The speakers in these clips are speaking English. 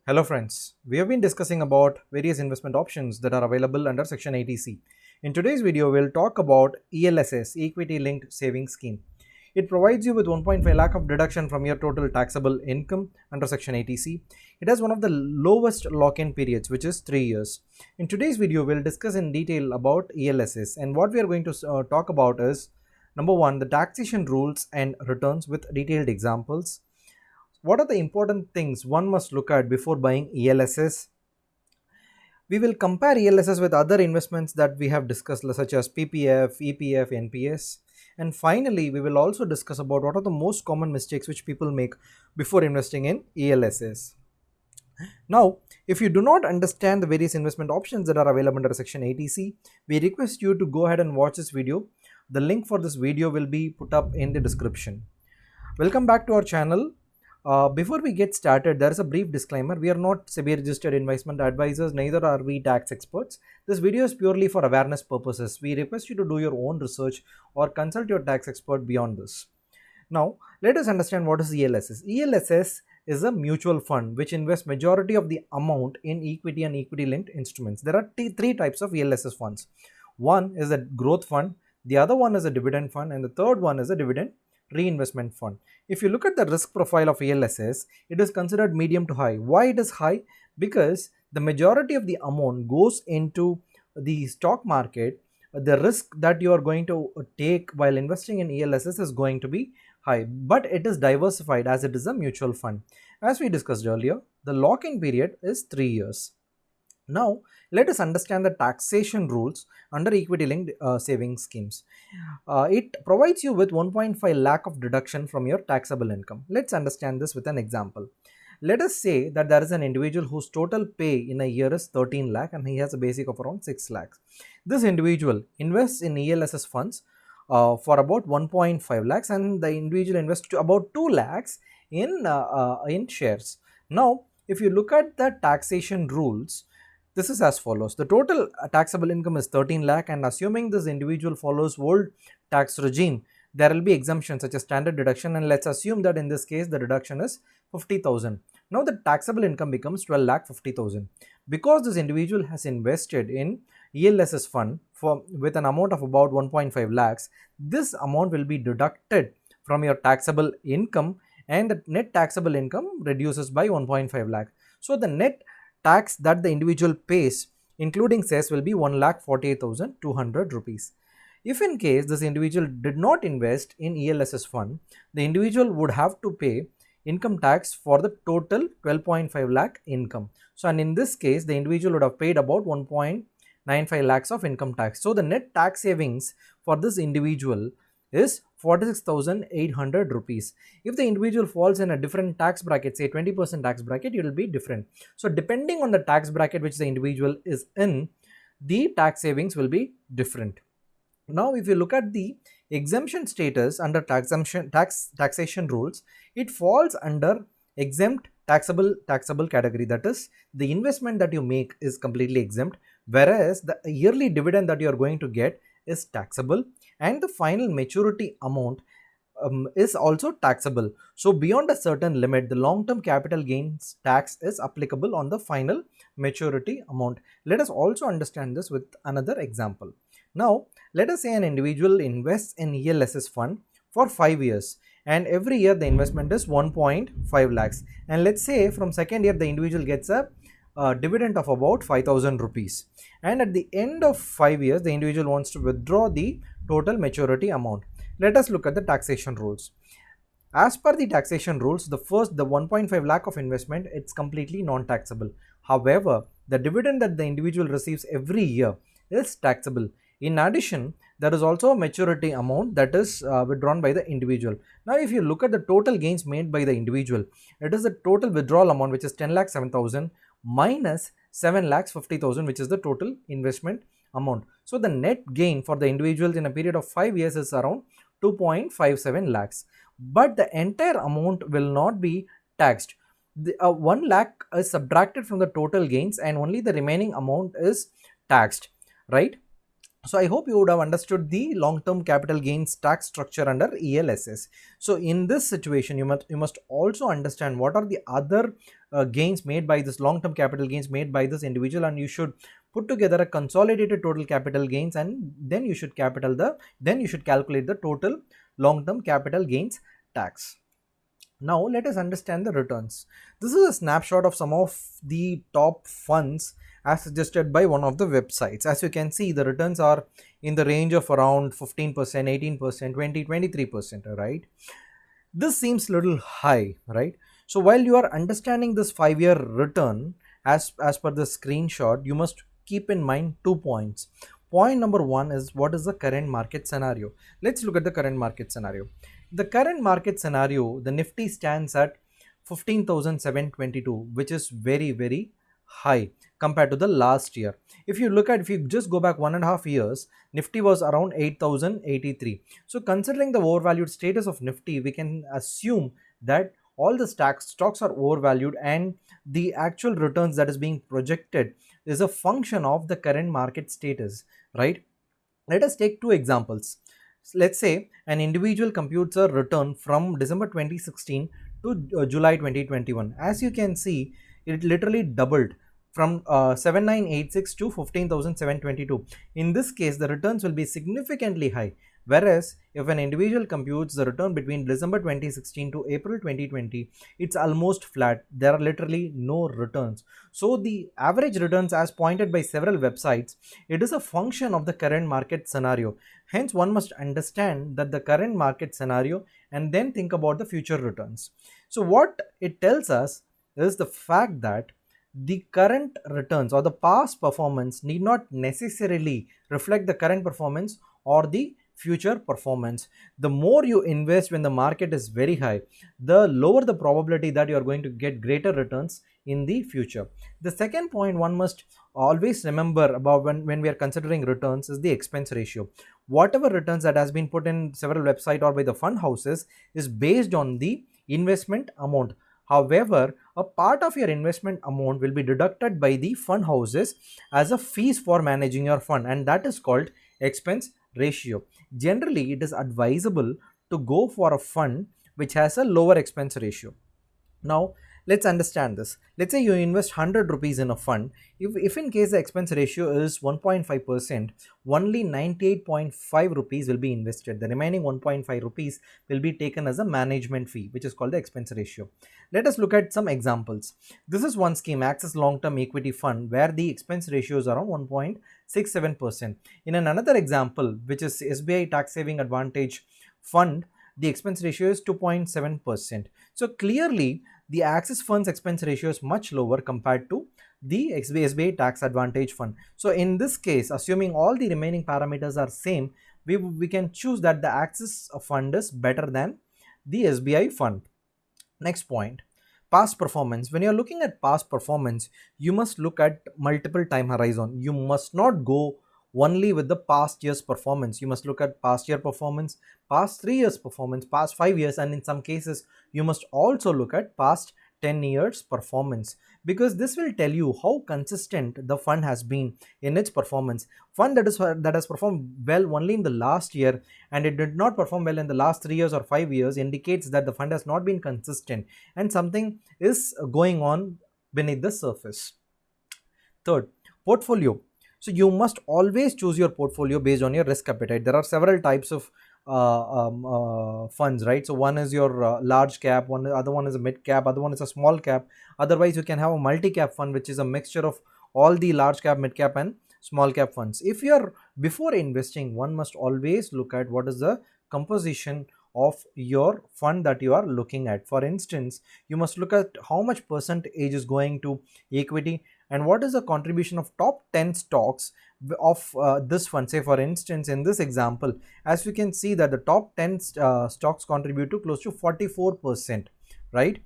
Hello friends, we have been discussing about various investment options that are available under Section 80C. In today's video, we'll talk about ELSS, Equity Linked Savings Scheme. It provides you with 1.5 lakh of deduction from your total taxable income under Section 80C. It has one of the lowest lock-in periods, which is 3 years. In today's video, we'll discuss in detail about ELSS, and what we are going to talk about is number 1, the taxation rules and returns with detailed examples. What are the important things one must look at before buying ELSS? We will compare ELSS with other investments that we have discussed, such as PPF, EPF, NPS. And finally, we will also discuss about what are the most common mistakes which people make before investing in ELSS. Now, if you do not understand the various investment options that are available under Section 80C, we request you to go ahead and watch this video. The link for this video will be put up in the description. Welcome back to our channel. Before we get started, there is a brief disclaimer. We are not SEBI registered investment advisors, neither are we tax experts. This video is purely for awareness purposes. We request you to do your own research or consult your tax expert beyond this. Now, let us understand what is ELSS. ELSS is a mutual fund which invests majority of the amount in equity and equity linked instruments. There are three types of ELSS funds. One is a growth fund, the other one is a dividend fund, and the third one is a dividend reinvestment fund. If you look at the risk profile of ELSS, it is considered medium to high. Why it is high? Because the majority of the amount goes into the stock market. The risk that you are going to take while investing in ELSS is going to be high, but it is diversified as it is a mutual fund. As we discussed earlier, the lock-in period is 3 years. Now, let us understand the taxation rules under equity linked savings schemes. It provides you with 1.5 lakh of deduction from your taxable income. Let's understand this with an example. Let us say that there is an individual whose total pay in a year is 13 lakh and he has a basic of around 6 lakhs. This individual invests in ELSS funds for about 1.5 lakhs, and the individual invests to about 2 lakhs in shares. Now, if you look at the taxation rules, this is as follows. The total taxable income is 13 lakh, and assuming this individual follows old tax regime, there will be exemptions such as standard deduction, and let's assume that in this case the deduction is 50,000. Now the taxable income becomes 12 lakh 50,000. Because this individual has invested in ELSS fund with an amount of about 1.5 lakhs, this amount will be deducted from your taxable income, and the net taxable income reduces by 1.5 lakh. So the net tax that the individual pays including cess will be 1,48,200 rupees. If in case this individual did not invest in ELSS fund, the individual would have to pay income tax for the total 12.5 lakh income. So, and in this case the individual would have paid about 1.95 lakhs of income tax. So the net tax savings for this individual is 46,800 rupees. If the individual falls in a different tax bracket, say 20% tax bracket, it will be different. So depending on the tax bracket which the individual is in, the tax savings will be different. Now, if you look at the exemption status under taxation rules, it falls under exempt taxable category. That is, the investment that you make is completely exempt, whereas the yearly dividend that you are going to get is taxable, and the final maturity amount is also taxable. So beyond a certain limit, the long-term capital gains tax is applicable on the final maturity amount. Let us also understand this with another example. Now, let us say an individual invests in ELSS fund for 5 years, and every year the investment is 1.5 lakhs. And let's say from second year the individual gets a dividend of about 5,000 rupees, and at the end of 5 years the individual wants to withdraw the total maturity amount. Let us look at the taxation rules. As per the taxation rules, the 1.5 lakh of investment, it's completely non-taxable. However, the dividend that the individual receives every year is taxable. In addition, there is also a maturity amount that is withdrawn by the individual. Now, if you look at the total gains made by the individual, it is the total withdrawal amount, which is 10 lakh 7,000 minus 7 lakhs 50,000, which is the total investment amount. So the net gain for the individuals in a period of 5 years is around 2.57 lakhs. But the entire amount will not be taxed. The 1 lakh is subtracted from the total gains, and only the remaining amount is taxed, right? So I hope you would have understood the long-term capital gains tax structure under ELSS. So in this situation, you must also understand what are the other gains made by this long-term capital gains made by this individual, and you should put together a consolidated total capital gains, and then you should calculate the total long-term capital gains tax. Now let us understand the returns. This is a snapshot of some of the top funds as suggested by one of the websites. As you can see, the returns are in the range of around 15%, 18%, 20, 23%, right? This seems little high, right? So while you are understanding this 5-year return as per the screenshot, you must keep in mind 2 points. Point number 1 is what is the current market scenario. Let's look at the current market scenario. The current market scenario, the Nifty stands at 15,722, which is very high compared to the last year. If you just go back 1.5 years, Nifty was around 8,083. So considering the overvalued status of Nifty, we can assume that all the stocks are overvalued, and the actual returns that is being projected is a function of the current market status, right? Let us take 2 examples. Let's say an individual computes a return from December 2016 to July 2021. As you can see, it literally doubled from 7986 to 15,722. In this case, the returns will be significantly high. Whereas if an individual computes the return between December 2016 to April 2020, it's almost flat. There are literally no returns. So the average returns, as pointed by several websites, it is a function of the current market scenario. Hence, one must understand that the current market scenario and then think about the future returns. So what it tells us is the fact that the current returns or the past performance need not necessarily reflect the current performance or the future performance. The more you invest when the market is very high, the lower the probability that you are going to get greater returns in the future. The second point one must always remember about when we are considering returns is the expense ratio. Whatever returns that has been put in several websites or by the fund houses is based on the investment amount. However, a part of your investment amount will be deducted by the fund houses as a fees for managing your fund, and that is called expense ratio. Generally, it is advisable to go for a fund which has a lower expense ratio. Now, let's understand this. Let's say you invest 100 rupees in a fund. If in case the expense ratio is 1.5%, only 98.5 rupees will be invested. The remaining 1.5 rupees will be taken as a management fee, which is called the expense ratio. Let us look at some examples. This is one scheme, Access Long-Term Equity Fund, where the expense ratio is around 1.67%. In another example, which is SBI Tax Saving Advantage Fund, the expense ratio is 2.7%. So clearly, the Axis Fund's expense ratio is much lower compared to the SBI Tax Advantage Fund. So in this case, assuming all the remaining parameters are same, we can choose that the Axis Fund is better than the SBI Fund. Next point, past performance. When you're looking at past performance, you must look at multiple time horizon. You must not go only with the past year's performance. You must look at past year performance, past 3 years performance, past 5 years, and in some cases you must also look at past 10 years performance, because this will tell you how consistent the fund has been in its performance. Fund that has performed well only in the last year and it did not perform well in the last 3 years or 5 years indicates that the fund has not been consistent and something is going on beneath the surface. Third, portfolio. So you must always choose your portfolio based on your risk appetite. There are several types of funds, right? So one is your large cap, other one is a mid cap, other one is a small cap. Otherwise, you can have a multi cap fund, which is a mixture of all the large cap, mid cap, and small cap funds. If you're before investing, one must always look at what is the composition of your fund that you are looking at. For instance, you must look at how much percentage is going to equity and what is the contribution of top 10 stocks of this fund. Say for instance, in this example, as we can see that the top 10 stocks contribute to close to 44%, right?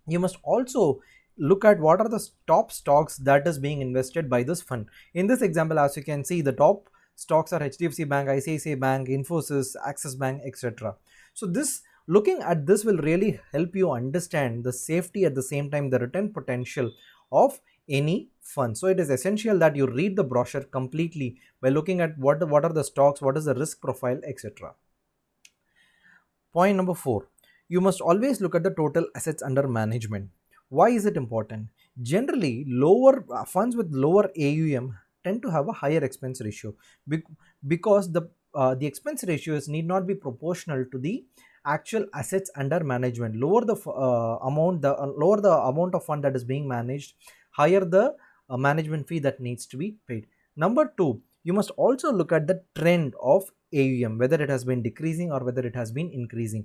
You must also look at what are the top stocks that is being invested by this fund. In this example, as you can see, the top stocks are HDFC Bank, ICICI Bank, Infosys, Axis Bank, etc. So this looking at this will really help you understand the safety, at the same time the return potential of any fund. So it is essential that you read the brochure completely by looking at what are the stocks, what is the risk profile, etc. Point number 4, you must always look at the total assets under management. Why is it important? Generally, lower funds with lower AUM tend to have a higher expense ratio because the expense ratios need not be proportional to the actual assets under management. Lower the lower the amount of fund that is being managed, higher the management fee that needs to be paid. Number 2, you must also look at the trend of AUM, whether it has been decreasing or whether it has been increasing.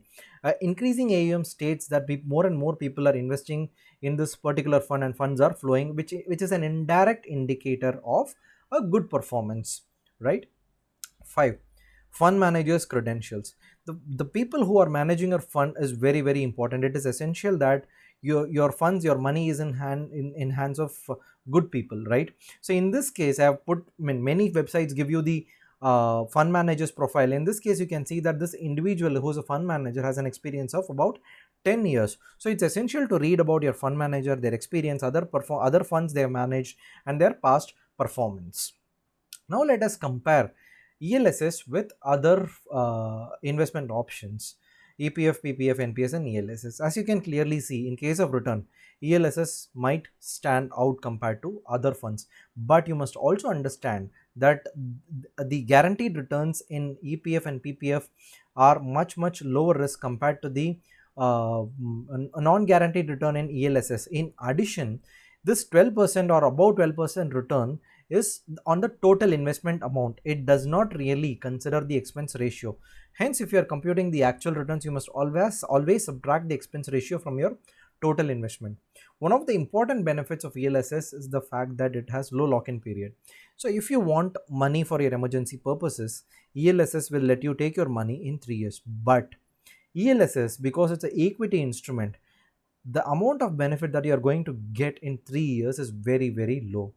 Increasing AUM states that more and more people are investing in this particular fund and funds are flowing, which is an indirect indicator of a good performance, right? 5, fund managers credentials. The people who are managing your fund is very important. It is essential that your funds, your money is in hands of good people, right? So in this case, I have put, many websites give you the fund manager's profile. In this case, you can see that this individual who is a fund manager has an experience of about 10 years. So it's essential to read about your fund manager, their experience, other funds they have managed, and their past performance. Now let us compare ELSS with other investment options: EPF, PPF, NPS, and ELSS. As you can clearly see, in case of return, ELSS might stand out compared to other funds, but you must also understand that the guaranteed returns in EPF and PPF are much lower risk compared to the non-guaranteed return in ELSS. In addition, this 12% or above 12% return is on the total investment amount. It does not really consider the expense ratio. Hence, if you are computing the actual returns, you must always subtract the expense ratio from your total investment. One of the important benefits of ELSS is the fact that it has low lock-in period. So if you want money for your emergency purposes, ELSS will let you take your money in 3 years. But ELSS, because it's an equity instrument, the amount of benefit that you are going to get in 3 years is very low.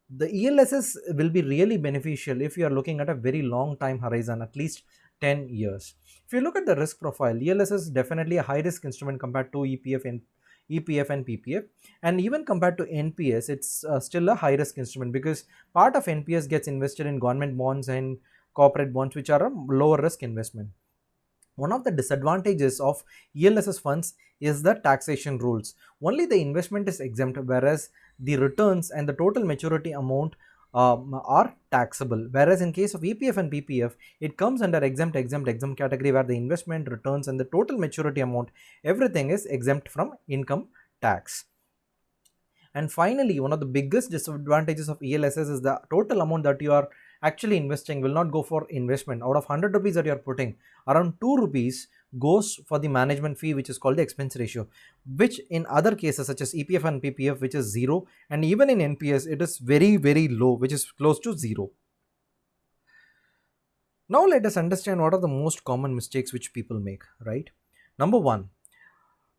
The ELSS will be really beneficial if you are looking at a very long time horizon, at least 10 years. If you look at the risk profile, ELSS is definitely a high risk instrument compared to EPF and PPF, and even compared to NPS, it's still a high risk instrument because part of NPS gets invested in government bonds and corporate bonds, which are a lower risk investment. One of the disadvantages of ELSS funds is the taxation rules. Only the investment is exempt, whereas the returns and the total maturity amount are taxable. Whereas in case of EPF and PPF, it comes under exempt category, where the investment, returns, and the total maturity amount, everything is exempt from income tax. And finally, one of the biggest disadvantages of ELSS is the total amount that you are actually investing will not go for investment. Out of 100 rupees that you are putting, around 2 rupees goes for the management fee, which is called the expense ratio, which in other cases such as EPF and PPF, which is 0, and even in NPS it is very low, which is close to 0. Now let us understand what are the most common mistakes which people make, right? Number 1,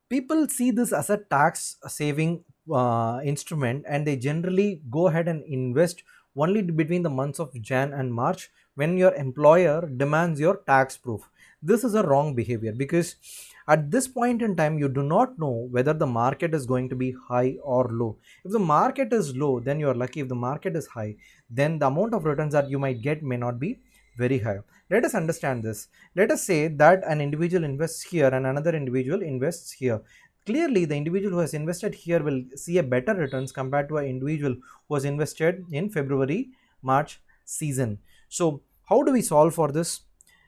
people see this as a tax saving instrument, and they generally go ahead and invest only between the months of Jan and March, when your employer demands your tax proof. This is a wrong behavior, because at this point in time you do not know whether the market is going to be high or low. If the market is low, then you are lucky. If the market is high, then the amount of returns that you might get may not be very high. Let us understand this. Let us say that an individual invests here and another individual invests here. Clearly, the individual who has invested here will see a better returns compared to an individual who has invested in February, March season. So how do we solve for this?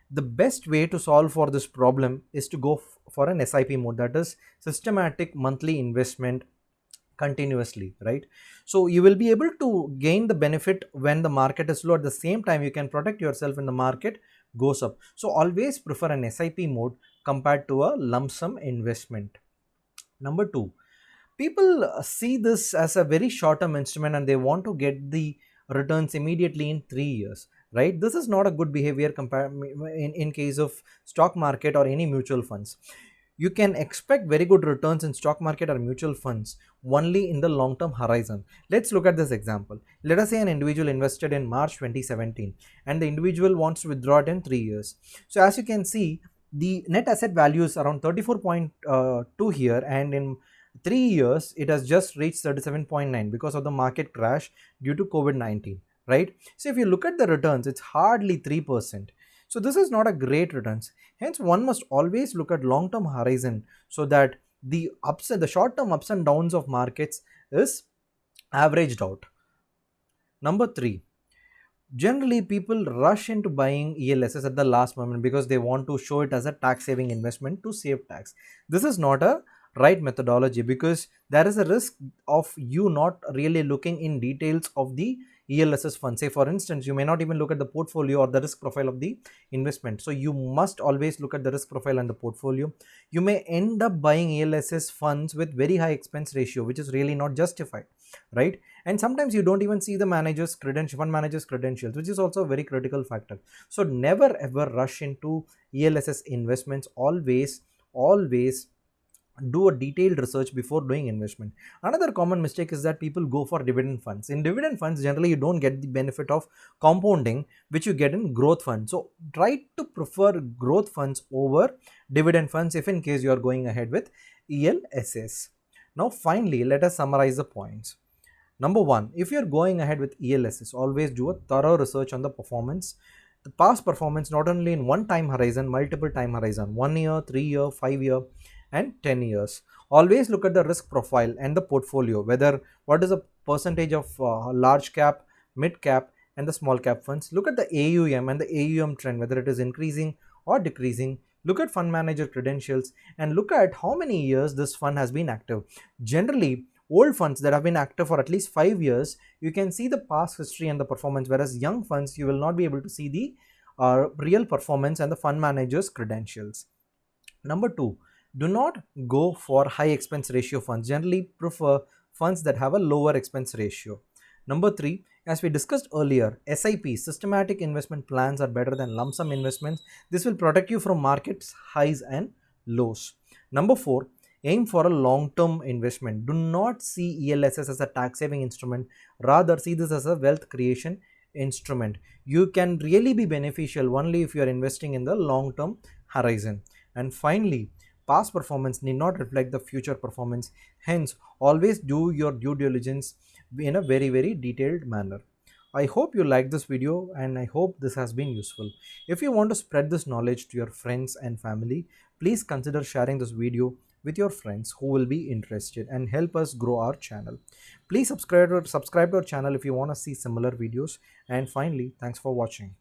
The best way to solve for this problem is to go for an SIP mode, that is systematic monthly investment continuously, right? So you will be able to gain the benefit when the market is low. At the same time, you can protect yourself when the market goes up. So always prefer an SIP mode compared to a lump sum investment. Number 2, people see this as a very short-term instrument and they want to get the returns immediately in 3 years, right? This is not a good behavior in case of stock market or any mutual funds. You can expect very good returns in stock market or mutual funds only in the long-term horizon. Let's look at this example. Let us say an individual invested in March 2017 and the individual wants to withdraw it in 3 years. So as you can see, the net asset value is around 34.2 here, and in 3 years it has just reached 37.9 because of the market crash due to COVID-19, right? So if you look at the returns, it's hardly 3%. So this is not a great returns. Hence one must always look at long-term horizon so that the short-term ups and downs of markets is averaged out. Number 3, generally people rush into buying ELSS at the last moment because they want to show it as a tax saving investment to save tax. This is not a right methodology because there is a risk of you not really looking in details of the ELSS fund. Say for instance, you may not even look at the portfolio or the risk profile of the investment. So you must always look at the risk profile and the portfolio. You may end up buying ELSS funds with very high expense ratio, which is really not justified, right? And sometimes you don't even see the fund manager's credentials, which is also a very critical factor. So never ever rush into ELSS investments. Always do a detailed research before doing investment. Another common mistake is that people go for dividend funds. In dividend funds, generally you don't get the benefit of compounding which you get in growth funds. So try to prefer growth funds over dividend funds if in case you are going ahead with ELSS. Now finally, let us summarize the points. Number 1, if you're going ahead with ELSS, always do a thorough research on the performance, the past performance, not only in one time horizon, multiple time horizon, 1 year, 3 year, 5 year and 10 years. Always look at the risk profile and the portfolio, whether what is the percentage of large cap, mid cap and the small cap funds. Look at the AUM and the AUM trend, whether it is increasing or decreasing. Look at fund manager credentials and look at how many years this fund has been active. Generally, old funds that have been active for at least 5 years, you can see the past history and the performance, whereas young funds, you will not be able to see the real performance and the fund manager's credentials. Number 2, do not go for high expense ratio funds. Generally prefer funds that have a lower expense ratio. Number 3, as we discussed earlier, SIPs, systematic investment plans, are better than lump sum investments. This will protect you from markets highs and lows. Number 4, aim for a long-term investment. Do not see ELSS as a tax-saving instrument. Rather, see this as a wealth creation instrument. You can really be beneficial only if you are investing in the long-term horizon. And finally, past performance need not reflect the future performance. Hence, always do your due diligence in a very detailed manner. I hope you like this video and I hope this has been useful. If you want to spread this knowledge to your friends and family, please consider sharing this video with your friends who will be interested and help us grow our channel. Please subscribe to our channel if you want to see similar videos. And finally, thanks for watching.